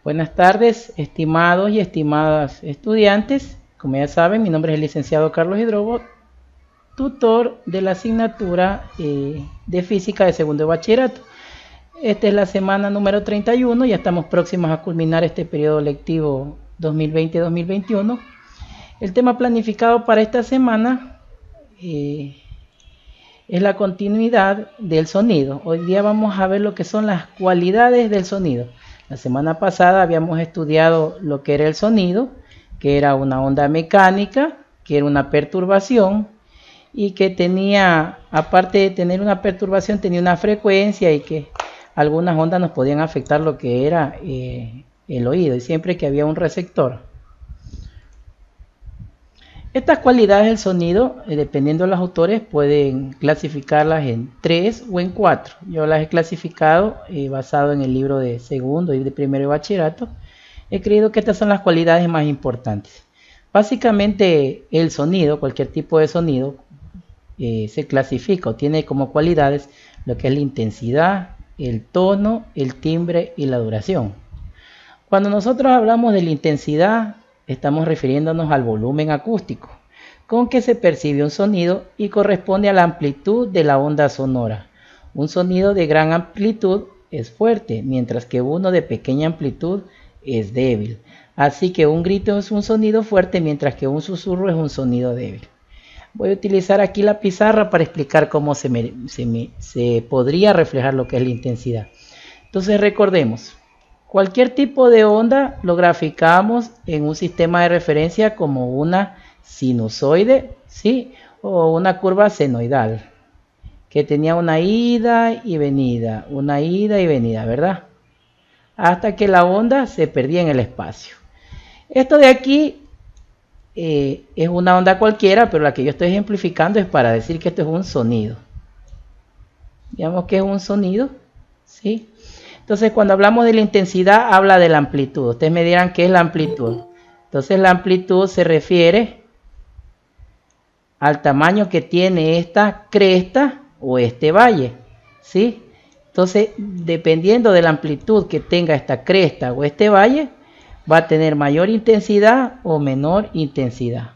Buenas tardes, estimados y estimadas estudiantes. Como ya saben, mi nombre es el licenciado Carlos Hidrobo, tutor de la asignatura de Física de segundo de bachillerato. Esta es la semana número 31, ya estamos próximos a culminar este periodo lectivo 2020-2021. El tema planificado para esta semana es la continuidad del sonido. Hoy día vamos a ver lo que son las cualidades del sonido. La semana pasada habíamos estudiado lo que era el sonido, que era una onda mecánica, que era una perturbación y que tenía, aparte de tener una perturbación, tenía una frecuencia y que algunas ondas nos podían afectar lo que era el oído, y siempre que había un receptor. Estas cualidades del sonido, dependiendo de los autores, pueden clasificarlas en 3 o en 4. Yo las he clasificado basado en el libro de segundo y de primero de bachillerato. He creído que estas son las cualidades más importantes. Básicamente el sonido, cualquier tipo de sonido, se clasifica o tiene como cualidades lo que es la intensidad, el tono, el timbre y la duración. Cuando nosotros hablamos de la intensidad, estamos refiriéndonos al volumen acústico con que se percibe un sonido y corresponde a la amplitud de la onda sonora. Un sonido de gran amplitud es fuerte, mientras que uno de pequeña amplitud es débil. Así que un grito es un sonido fuerte, mientras que un susurro es un sonido débil. Voy a utilizar aquí la pizarra para explicar cómo se podría reflejar lo que es la intensidad. Entonces recordemos. Cualquier tipo de onda lo graficamos en un sistema de referencia como una sinusoide, ¿sí? O una curva senoidal, que tenía una ida y venida, ¿verdad? Hasta que la onda se perdía en el espacio. Esto de aquí es una onda cualquiera, pero la que yo estoy ejemplificando es para decir que esto es un sonido. Digamos que es un sonido, ¿sí? Entonces, cuando hablamos de la intensidad, habla de la amplitud. Ustedes me dirán qué es la amplitud. Entonces, la amplitud se refiere al tamaño que tiene esta cresta o este valle, ¿sí? Entonces, dependiendo de la amplitud que tenga esta cresta o este valle, va a tener mayor intensidad o menor intensidad.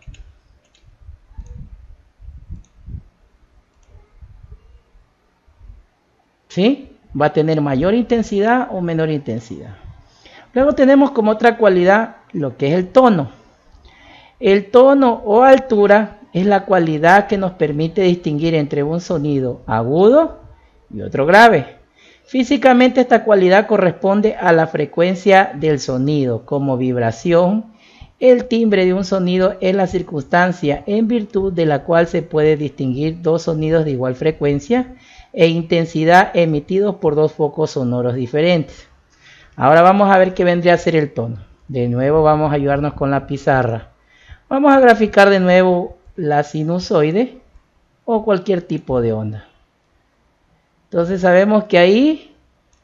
¿Sí? Va a tener mayor intensidad o menor intensidad. Luego tenemos como otra cualidad lo que es el tono. El tono o altura es la cualidad que nos permite distinguir entre un sonido agudo y otro grave. Físicamente esta cualidad corresponde a la frecuencia del sonido como vibración. El timbre de un sonido es la circunstancia en virtud de la cual se puede distinguir dos sonidos de igual frecuencia e intensidad emitidos por dos focos sonoros diferentes. Ahora vamos a ver qué vendría a ser el tono. De nuevo vamos a ayudarnos con la pizarra. Vamos a graficar de nuevo la sinusoide o cualquier tipo de onda. Entonces sabemos que ahí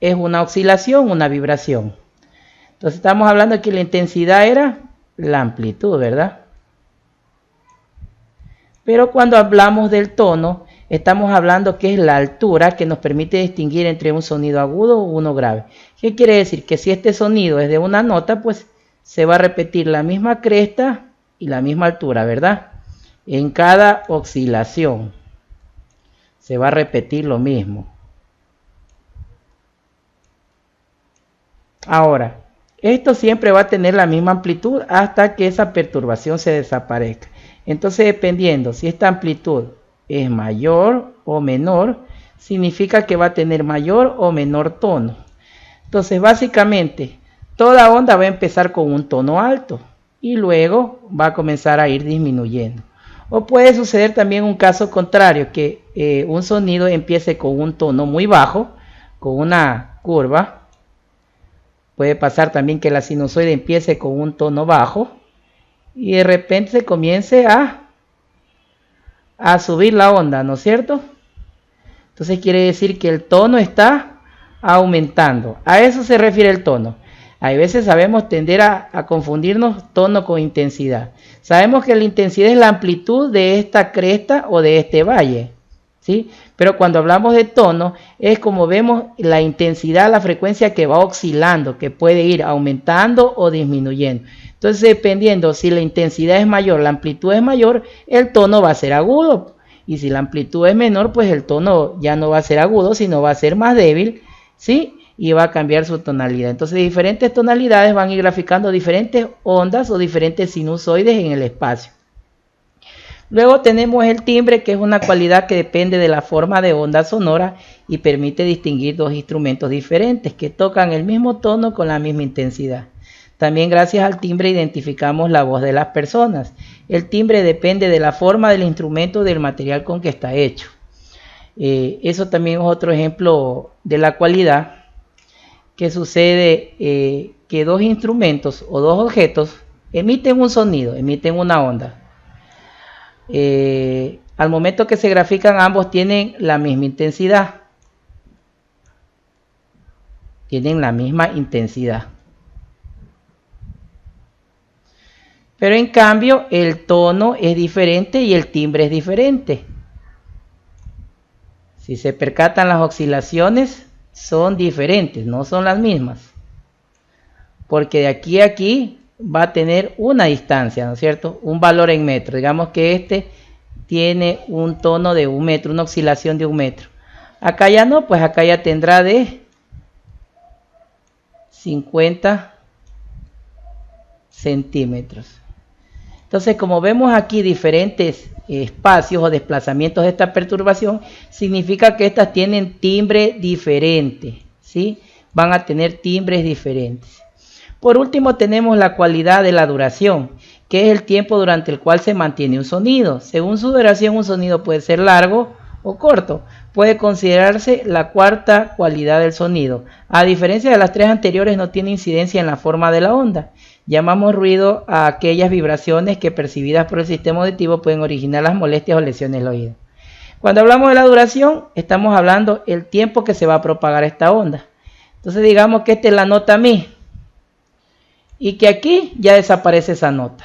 es una oscilación, una vibración. Entonces estamos hablando de que la intensidad era la amplitud, ¿verdad? Pero cuando hablamos del tono, estamos hablando que es la altura que nos permite distinguir entre un sonido agudo o uno grave. ¿Qué quiere decir? Que si este sonido es de una nota, pues se va a repetir la misma cresta y la misma altura, ¿verdad? En cada oscilación se va a repetir lo mismo. Ahora, esto siempre va a tener la misma amplitud hasta que esa perturbación se desaparezca. Entonces, dependiendo si esta amplitud es mayor o menor, significa que va a tener mayor o menor tono. Entonces, básicamente, toda onda va a empezar con un tono alto y luego va a comenzar a ir disminuyendo. O puede suceder también un caso contrario, que un sonido empiece con un tono muy bajo, con una curva. Puede pasar también que la sinusoide empiece con un tono bajo y de repente se comience a subir la onda, ¿no es cierto? Entonces quiere decir que el tono está aumentando. A eso se refiere el tono. A veces sabemos tender a confundirnos tono con intensidad. Sabemos que la intensidad es la amplitud de esta cresta o de este valle. ¿sí? Pero cuando hablamos de tono, es como vemos la intensidad, la frecuencia que va oscilando, que puede ir aumentando o disminuyendo. Entonces, dependiendo si la intensidad es mayor, la amplitud es mayor, el tono va a ser agudo. Y si la amplitud es menor, pues el tono ya no va a ser agudo, sino va a ser más débil, ¿sí? Y va a cambiar su tonalidad. Entonces, diferentes tonalidades van a ir graficando diferentes ondas o diferentes sinusoides en el espacio. Luego tenemos el timbre, que es una cualidad que depende de la forma de onda sonora y permite distinguir dos instrumentos diferentes que tocan el mismo tono con la misma intensidad. También gracias al timbre identificamos la voz de las personas. El timbre depende de la forma del instrumento, del material con que está hecho. Eso también es otro ejemplo de la cualidad que sucede que dos instrumentos o dos objetos emiten un sonido, emiten una onda. Al momento que se grafican, ambos tienen la misma intensidad. Tienen la misma intensidad. Pero en cambio, el tono es diferente y el timbre es diferente. Si se percatan, las oscilaciones son diferentes, no son las mismas. Porque de aquí a aquí va a tener una distancia, ¿no es cierto? Un valor en metros. Digamos que este tiene un tono de 1 metro, una oscilación de 1 metro. Acá ya no, pues acá ya tendrá de 50 centímetros. Entonces, como vemos aquí diferentes espacios o desplazamientos de esta perturbación, significa que estas tienen timbre diferente, ¿sí? Van a tener timbres diferentes. Por último, tenemos la cualidad de la duración, que es el tiempo durante el cual se mantiene un sonido. Según su duración, un sonido puede ser largo o corto. Puede considerarse la cuarta cualidad del sonido. A diferencia de las tres anteriores, no tiene incidencia en la forma de la onda. Llamamos ruido a aquellas vibraciones que percibidas por el sistema auditivo pueden originar las molestias o lesiones del oído. Cuando hablamos de la duración, estamos hablando del tiempo que se va a propagar esta onda. Entonces digamos que esta es la nota mi y que aquí ya desaparece esa nota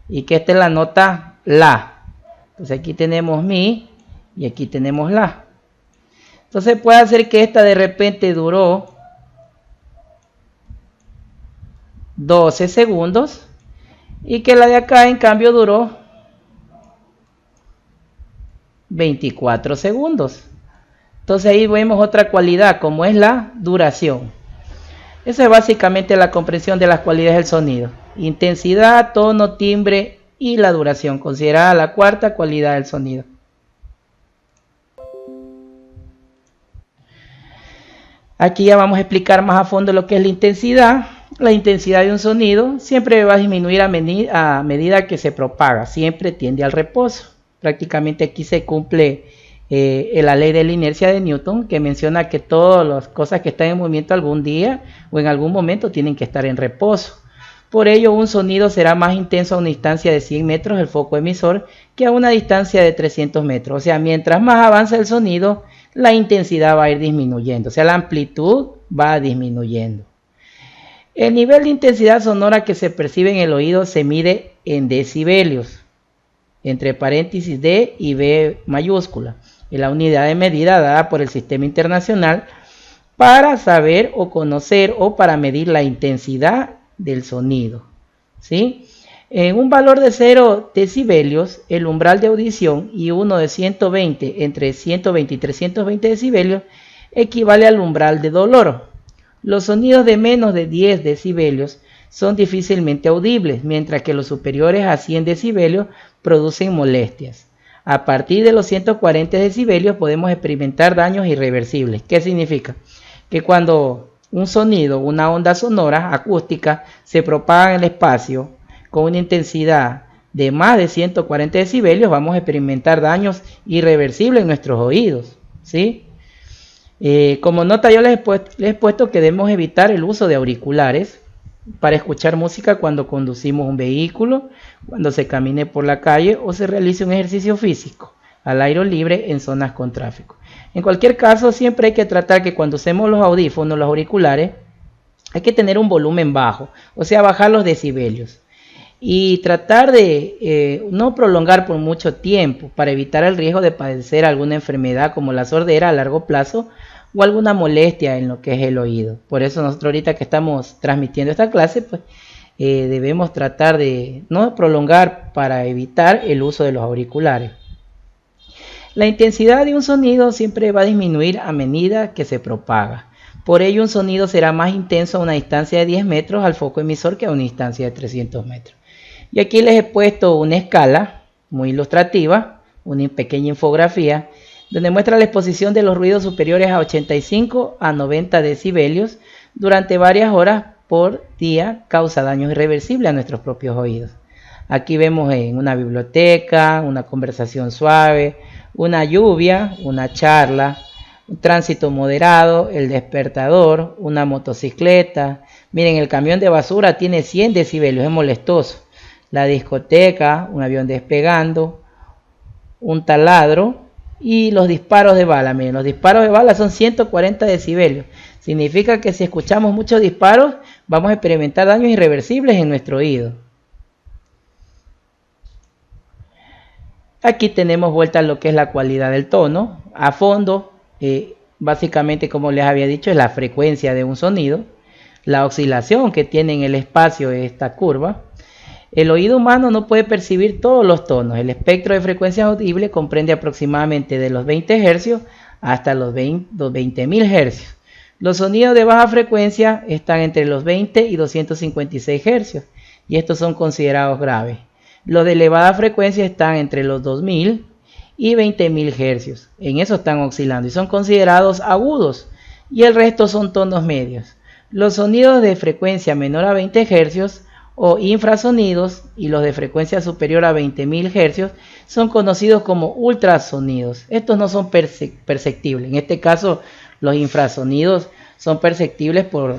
y que esta es la nota la. Entonces aquí tenemos mi y aquí tenemos la. Entonces puede ser que esta de repente duró 12 segundos y que la de acá en cambio duró 24 segundos. Entonces ahí vemos otra cualidad como es la duración. Esa es básicamente la comprensión de las cualidades del sonido: intensidad, tono, timbre y la duración, considerada la cuarta cualidad del sonido. Aquí ya vamos a explicar más a fondo lo que es la intensidad. La intensidad de un sonido siempre va a disminuir a medida que se propaga, siempre tiende al reposo. Prácticamente aquí se cumple la ley de la inercia de Newton, que menciona que todas las cosas que están en movimiento algún día o en algún momento tienen que estar en reposo. Por ello, un sonido será más intenso a una distancia de 100 metros el foco emisor que a una distancia de 300 metros. O sea, mientras más avanza el sonido, la intensidad va a ir disminuyendo, o sea, la amplitud va disminuyendo. El nivel de intensidad sonora que se percibe en el oído se mide en decibelios, entre paréntesis D y B mayúscula, es la unidad de medida dada por el Sistema Internacional para saber o conocer o para medir la intensidad del sonido, ¿sí? En un valor de 0 decibelios, el umbral de audición, y uno de 120, entre 120 y 320 decibelios, equivale al umbral de dolor. Los sonidos de menos de 10 decibelios son difícilmente audibles, mientras que los superiores a 100 decibelios producen molestias. A partir de los 140 decibelios podemos experimentar daños irreversibles. ¿Qué significa? Que cuando un sonido, una onda sonora acústica, se propaga en el espacio con una intensidad de más de 140 decibelios, vamos a experimentar daños irreversibles en nuestros oídos, ¿sí? Como nota, yo les he puesto que debemos evitar el uso de auriculares para escuchar música cuando conducimos un vehículo, cuando se camine por la calle o se realice un ejercicio físico al aire libre en zonas con tráfico. En cualquier caso, siempre hay que tratar que cuando usemos los audífonos, los auriculares, hay que tener un volumen bajo, o sea, bajar los decibelios. y tratar de no prolongar por mucho tiempo para evitar el riesgo de padecer alguna enfermedad como la sordera a largo plazo o alguna molestia en lo que es el oído. Por eso nosotros ahorita que estamos transmitiendo esta clase, pues debemos tratar de no prolongar para evitar el uso de los auriculares. La intensidad de un sonido siempre va a disminuir a medida que se propaga. Por ello, un sonido será más intenso a una distancia de 10 metros al foco emisor que a una distancia de 300 metros. Y aquí les he puesto una escala muy ilustrativa, una pequeña infografía, donde muestra la exposición de los ruidos superiores a 85 a 90 decibelios durante varias horas por día causa daños irreversibles a nuestros propios oídos. Aquí vemos en una biblioteca, una conversación suave, una lluvia, una charla, un tránsito moderado, el despertador, una motocicleta. Miren, el camión de basura tiene 100 decibelios, es molestoso. La discoteca, un avión despegando, un taladro y los disparos de bala. Miren, los disparos de bala son 140 decibelios. Significa que si escuchamos muchos disparos, vamos a experimentar daños irreversibles en nuestro oído. Aquí tenemos vuelta a lo que es la cualidad del tono. A fondo, básicamente, como les había dicho, es la frecuencia de un sonido. La oscilación que tiene en el espacio esta curva. El oído humano no puede percibir todos los tonos. El espectro de frecuencias audibles comprende aproximadamente de los 20 Hz hasta los 20.000 Hz. Los sonidos de baja frecuencia están entre los 20 y 256 Hz y estos son considerados graves. Los de elevada frecuencia están entre los 2000 y 20.000 Hz. En eso están oscilando y son considerados agudos y el resto son tonos medios. Los sonidos de frecuencia menor a 20 Hz o infrasonidos y los de frecuencia superior a 20.000 Hz son conocidos como ultrasonidos. Estos no son perceptibles. En este caso, los infrasonidos son perceptibles por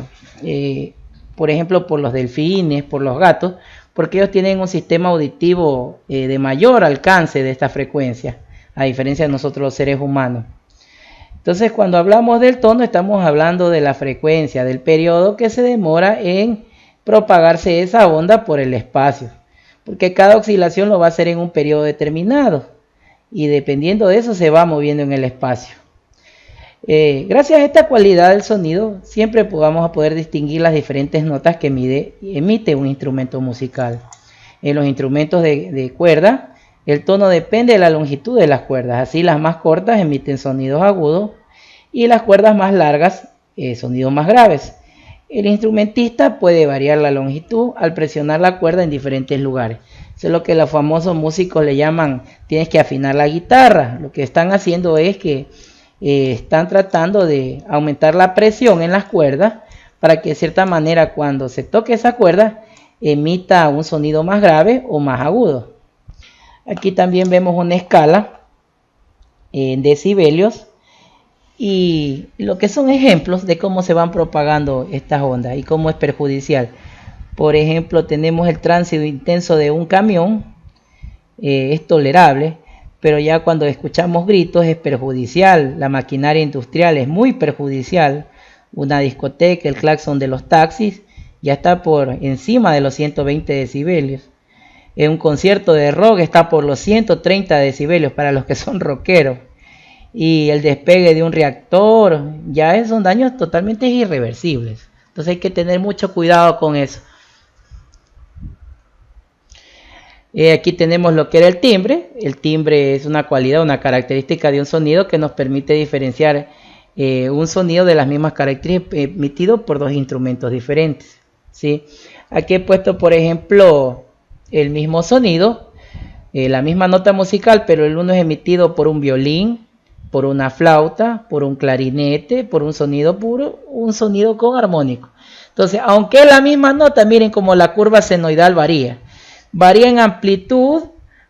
ejemplo, por los delfines, por los gatos, porque ellos tienen un sistema auditivo de mayor alcance de esta frecuencia, a diferencia de nosotros los seres humanos. Entonces, cuando hablamos del tono, estamos hablando de la frecuencia, del periodo que se demora en propagarse esa onda por el espacio, porque cada oscilación lo va a hacer en un periodo determinado y dependiendo de eso se va moviendo en el espacio. Gracias a esta cualidad del sonido siempre vamos a poder distinguir las diferentes notas que emite un instrumento musical. En los instrumentos de cuerda el tono depende de la longitud de las cuerdas, así las más cortas emiten sonidos agudos y las cuerdas más largas sonidos más graves. El instrumentista puede variar la longitud al presionar la cuerda en diferentes lugares. Eso es lo que los famosos músicos le llaman, tienes que afinar la guitarra. Lo que están haciendo es que están tratando de aumentar la presión en las cuerdas para que de cierta manera cuando se toque esa cuerda emita un sonido más grave o más agudo. Aquí también vemos una escala en decibelios y lo que son ejemplos de cómo se van propagando estas ondas y cómo es perjudicial. Por ejemplo, tenemos el tránsito intenso de un camión, es tolerable, pero ya cuando escuchamos gritos es perjudicial. La maquinaria industrial es muy perjudicial. Una discoteca, el claxon de los taxis, ya está por encima de los 120 decibelios. En un concierto de rock está por los 130 decibelios para los que son rockeros. Y el despegue de un reactor, ya son daños totalmente irreversibles. Entonces hay que tener mucho cuidado con eso. Aquí tenemos lo que era el timbre. El timbre es una cualidad, una característica de un sonido que nos permite diferenciar un sonido de las mismas características emitido por dos instrumentos diferentes, ¿sí? Aquí he puesto, por ejemplo, el mismo sonido, la misma nota musical, pero el uno es emitido por un violín, por una flauta, por un clarinete, por un sonido puro, un sonido con armónico. Entonces, aunque es la misma nota, miren cómo la curva senoidal varía. Varía en amplitud,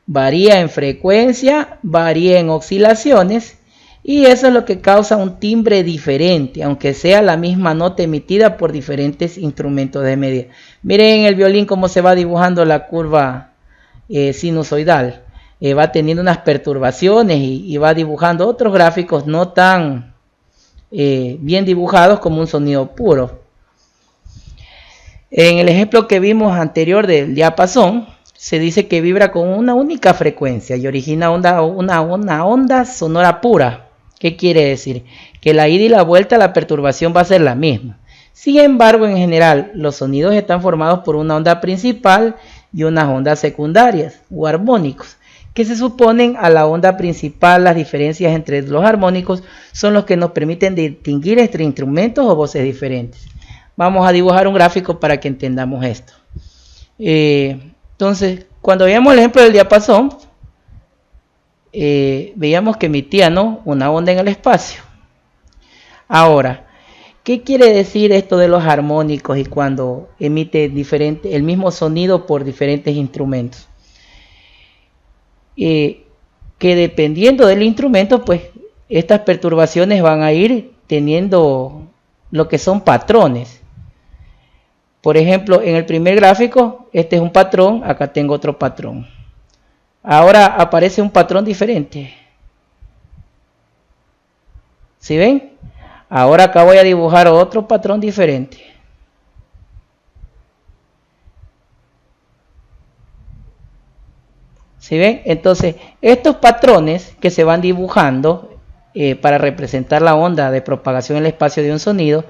varía en frecuencia, varía en oscilaciones y eso es lo que causa un timbre diferente, aunque sea la misma nota emitida por diferentes instrumentos de medida. Miren en el violín cómo se va dibujando la curva sinusoidal. Va teniendo unas perturbaciones y va dibujando otros gráficos no tan bien dibujados como un sonido puro. En el ejemplo que vimos anterior del diapasón, se dice que vibra con una única frecuencia y origina una onda sonora pura. ¿Qué quiere decir? Que la ida y la vuelta, la perturbación va a ser la misma. Sin embargo, en general, los sonidos están formados por una onda principal y unas ondas secundarias o armónicos, que se suponen a la onda principal. Las diferencias entre los armónicos son los que nos permiten distinguir entre instrumentos o voces diferentes. Vamos a dibujar un gráfico para que entendamos esto. Entonces, cuando veíamos el ejemplo del diapasón, veíamos que emitía, ¿no?, una onda en el espacio. Ahora, ¿qué quiere decir esto de los armónicos y cuando emite el mismo sonido por diferentes instrumentos? Que dependiendo del instrumento, pues estas perturbaciones van a ir teniendo lo que son patrones. Por ejemplo, en el primer gráfico, este es un patrón, acá tengo otro patrón. Ahora aparece un patrón diferente. ¿Sí ven? Ahora acá voy a dibujar otro patrón diferente. ¿Sí ven? Entonces, estos patrones que se van dibujando para representar la onda de propagación en el espacio de un sonido,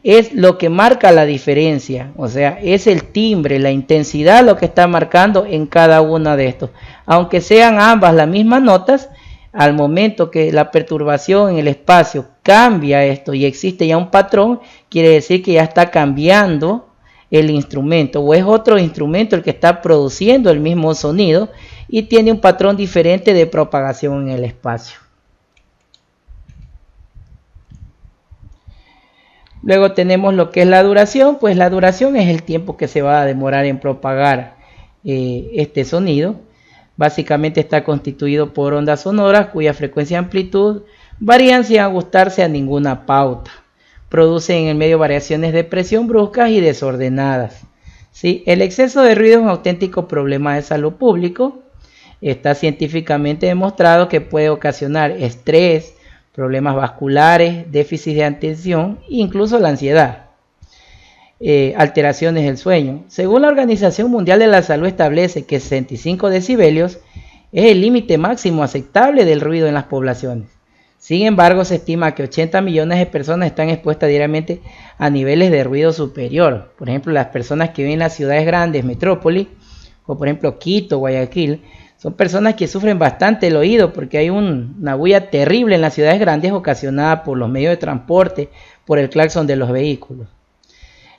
es lo que marca la diferencia, o sea, es el timbre, la intensidad lo que está marcando en cada una de estos. Aunque sean ambas las mismas notas, al momento que la perturbación en el espacio cambia esto y existe ya un patrón, quiere decir que ya está cambiando el instrumento o es otro instrumento el que está produciendo el mismo sonido y tiene un patrón diferente de propagación en el espacio. Luego tenemos lo que es la duración, pues la duración es el tiempo que se va a demorar en propagar este sonido. Básicamente está constituido por ondas sonoras cuya frecuencia y amplitud varían sin ajustarse a ninguna pauta. Producen en el medio variaciones de presión bruscas y desordenadas. ¿Sí? El exceso de ruido es un auténtico problema de salud pública. Está científicamente demostrado que puede ocasionar estrés, problemas vasculares, déficit de atención e incluso la ansiedad. Alteraciones del sueño. Según la Organización Mundial de la Salud establece que 65 decibelios es el límite máximo aceptable del ruido en las poblaciones. Sin embargo, se estima que 80 millones de personas están expuestas diariamente a niveles de ruido superior. Por ejemplo, las personas que viven en las ciudades grandes, metrópolis, o por ejemplo Quito, Guayaquil, son personas que sufren bastante el oído porque hay una bulla terrible en las ciudades grandes ocasionada por los medios de transporte, por el claxon de los vehículos.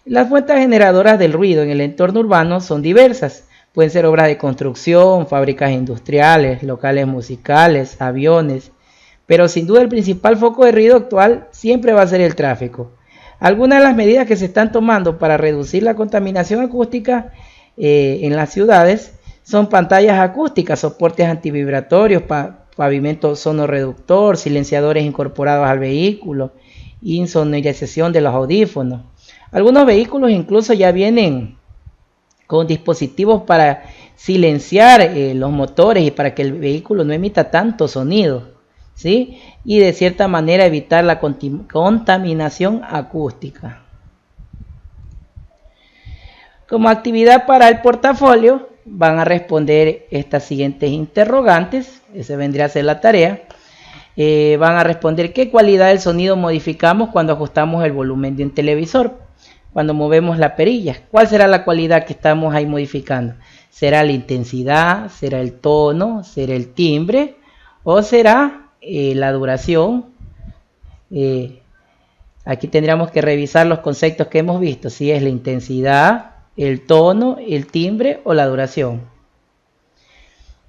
Las fuentes generadoras del ruido en el entorno urbano son diversas. Pueden ser obras de construcción, fábricas industriales, locales musicales, aviones. Pero sin duda el principal foco de ruido actual siempre va a ser el tráfico. Algunas de las medidas que se están tomando para reducir la contaminación acústica en las ciudades son pantallas acústicas, soportes antivibratorios, pavimento sonorreductor, silenciadores incorporados al vehículo, insonorización de los audífonos. Algunos vehículos incluso ya vienen con dispositivos para silenciar los motores y para que el vehículo no emita tanto sonido, ¿sí? Y de cierta manera evitar la contaminación acústica. Como actividad para el portafolio van a responder estas siguientes interrogantes. Esa vendría a ser la tarea. Van a responder qué cualidad del sonido modificamos cuando ajustamos el volumen de un televisor, cuando movemos la perilla. ¿Cuál será la cualidad que estamos ahí modificando? ¿Será la intensidad? ¿Será el tono? ¿Será el timbre? ¿O será la duración? Aquí tendríamos que revisar los conceptos que hemos visto, si es la intensidad, el tono, el timbre o la duración.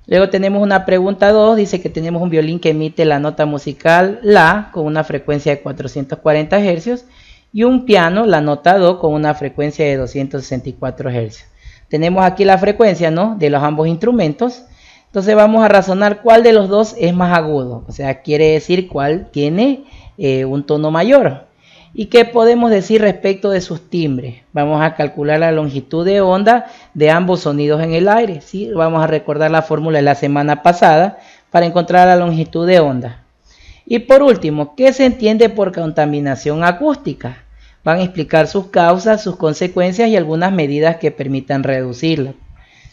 Luego tenemos una pregunta 2, dice que tenemos un violín que emite la nota musical La con una frecuencia de 440 Hz y un piano, la nota Do, con una frecuencia de 264 Hz. Tenemos aquí la frecuencia, ¿no?, de los ambos instrumentos. Entonces vamos a razonar cuál de los dos es más agudo, o sea, quiere decir cuál tiene un tono mayor. ¿Y qué podemos decir respecto de sus timbres? Vamos a calcular la longitud de onda de ambos sonidos en el aire, ¿sí? Vamos a recordar la fórmula de la semana pasada para encontrar la longitud de onda. Y por último, ¿qué se entiende por contaminación acústica? van a explicar sus causas, sus consecuencias y algunas medidas que permitan reducirlas.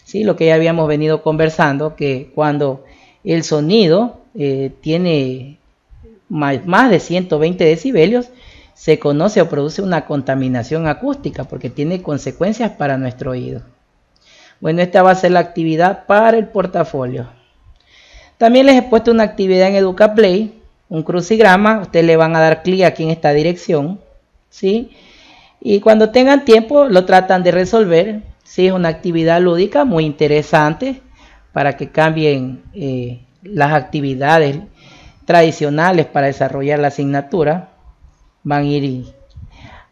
¿Sí? Lo que ya habíamos venido conversando, que cuando el sonido tiene más de 120 decibelios, se conoce o produce una contaminación acústica porque tiene consecuencias para nuestro oído. Bueno, esta va a ser la actividad para el portafolio. También les he puesto una actividad en EducaPlay, un crucigrama. Ustedes le van a dar clic aquí en esta dirección, ¿sí? Y cuando tengan tiempo lo tratan de resolver. Sí, es una actividad lúdica muy interesante para que cambien las actividades tradicionales para desarrollar la asignatura. Van a ir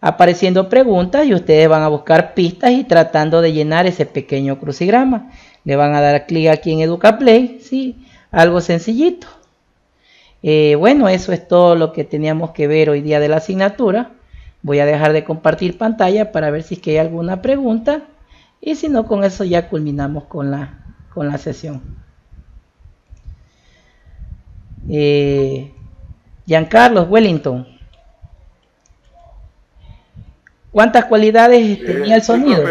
apareciendo preguntas y ustedes van a buscar pistas y tratando de llenar ese pequeño crucigrama. Le van a dar clic aquí en EducaPlay, ¿sí? Algo sencillito. Bueno, eso es todo lo que teníamos que ver hoy día de la asignatura. Voy a dejar de compartir pantalla para ver si es que hay alguna pregunta. Y si no, con eso ya culminamos con la sesión. Giancarlo Wellington, ¿cuántas cualidades tenía el sonido?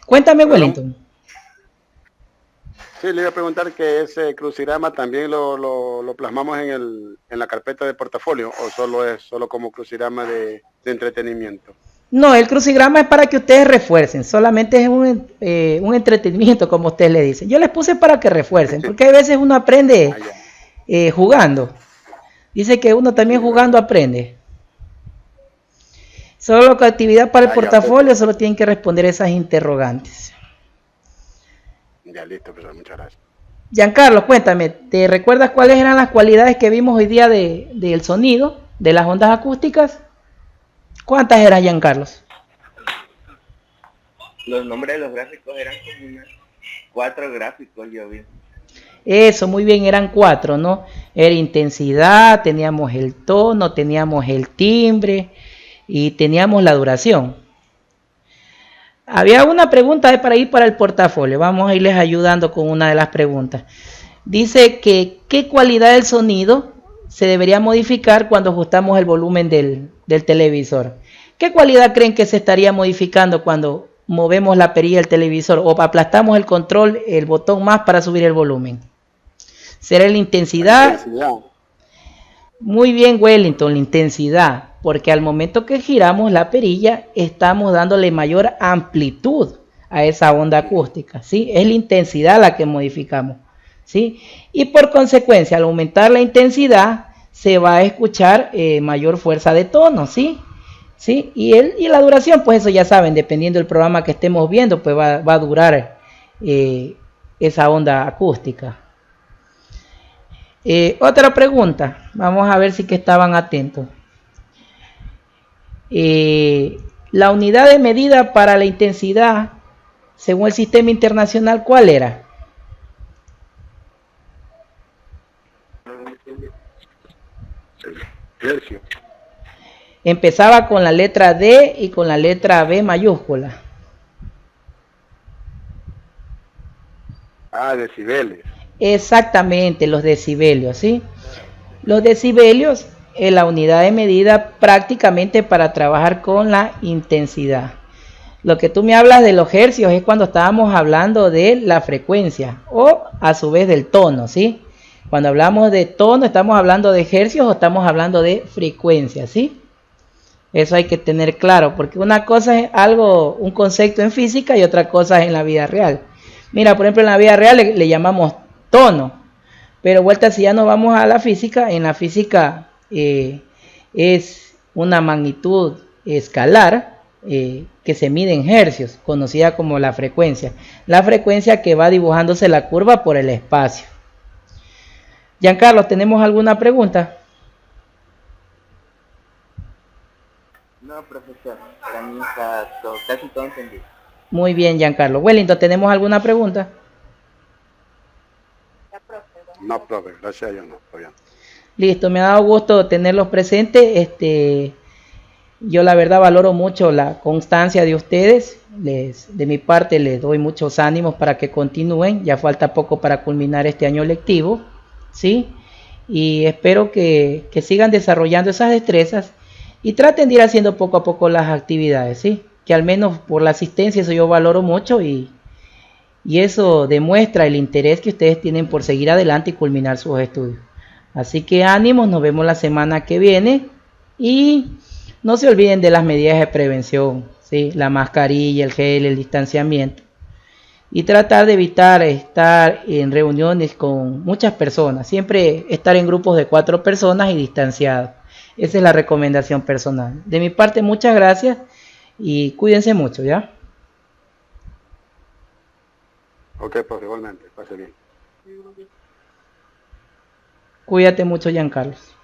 Cuéntame, ¿perdón? Wellington. Sí, le iba a preguntar que ese crucigrama también lo plasmamos en la carpeta de portafolio, o solo como crucigrama de entretenimiento. No, el crucigrama es para que ustedes refuercen, solamente es un entretenimiento, como ustedes le dicen. Yo les puse para que refuercen, porque a veces uno aprende jugando. Dice que uno también jugando aprende. Solo con actividad para el portafolio, solo tienen que responder esas interrogantes. Ya, listo, profesor, muchas gracias. Giancarlo, cuéntame, ¿te recuerdas cuáles eran las cualidades que vimos hoy día del sonido, de las ondas acústicas? ¿Cuántas eran, Giancarlo? Los nombres de los gráficos eran como unas 4 gráficos, yo vi. Eso, muy bien, eran 4, ¿no? Era intensidad, teníamos el tono, teníamos el timbre y teníamos la duración. Había una pregunta para ir para el portafolio. Vamos a irles ayudando con una de las preguntas. Dice que qué cualidad del sonido se debería modificar cuando ajustamos el volumen del televisor. ¿Qué cualidad creen que se estaría modificando cuando movemos la perilla del televisor o aplastamos el control, el botón más para subir el volumen? ¿Será la intensidad? La intensidad. Muy bien, Wellington, la intensidad, porque al momento que giramos la perilla estamos dándole mayor amplitud a esa onda acústica, ¿sí? Es la intensidad la que modificamos, ¿sí? Y por consecuencia, al aumentar la intensidad se va a escuchar mayor fuerza de tono, ¿sí? ¿Sí? Y la duración, pues eso ya saben, dependiendo del programa que estemos viendo, pues va a durar esa onda acústica. Otra pregunta, vamos a ver si que estaban atentos. La unidad de medida para la intensidad, según el sistema internacional, ¿cuál era? Hercio. Empezaba con la letra D y con la letra B mayúscula. Decibeles. Exactamente, los decibelios, ¿sí? Los decibelios es la unidad de medida prácticamente para trabajar con la intensidad. Lo que tú me hablas de los hercios es cuando estábamos hablando de la frecuencia o a su vez del tono, ¿sí? Cuando hablamos de tono, ¿estamos hablando de hercios o estamos hablando de frecuencia, ¿sí? Eso hay que tener claro, porque una cosa es algo, un concepto en física y otra cosa es en la vida real. Mira, por ejemplo, en la vida real le llamamos tono, pero vuelta si ya nos vamos a la física, en la física es una magnitud escalar que se mide en hercios, conocida como la frecuencia que va dibujándose la curva por el espacio. Giancarlo, ¿tenemos alguna pregunta? No, profesor, para mí casi todo entendido. Muy bien, Giancarlo. Wellington, ¿tenemos alguna pregunta? No, profe, gracias a Dios, no, todavía no. Listo, me ha dado gusto tenerlos presentes. Yo la verdad valoro mucho la constancia de ustedes. De mi parte les doy muchos ánimos para que continúen. Ya falta poco para culminar este año lectivo, ¿sí? Y espero que sigan desarrollando esas destrezas y traten de ir haciendo poco a poco las actividades, ¿sí? Que al menos por la asistencia, eso yo valoro mucho y eso demuestra el interés que ustedes tienen por seguir adelante y culminar sus estudios. Así que ánimos, nos vemos la semana que viene y no se olviden de las medidas de prevención, ¿sí? La mascarilla, el gel, el distanciamiento y tratar de evitar estar en reuniones con muchas personas, siempre estar en grupos de 4 personas y distanciados. Esa es la recomendación personal. De mi parte, muchas gracias y cuídense mucho, ¿ya? Ok, pues igualmente, pase bien. Cuídate mucho, Giancarlos.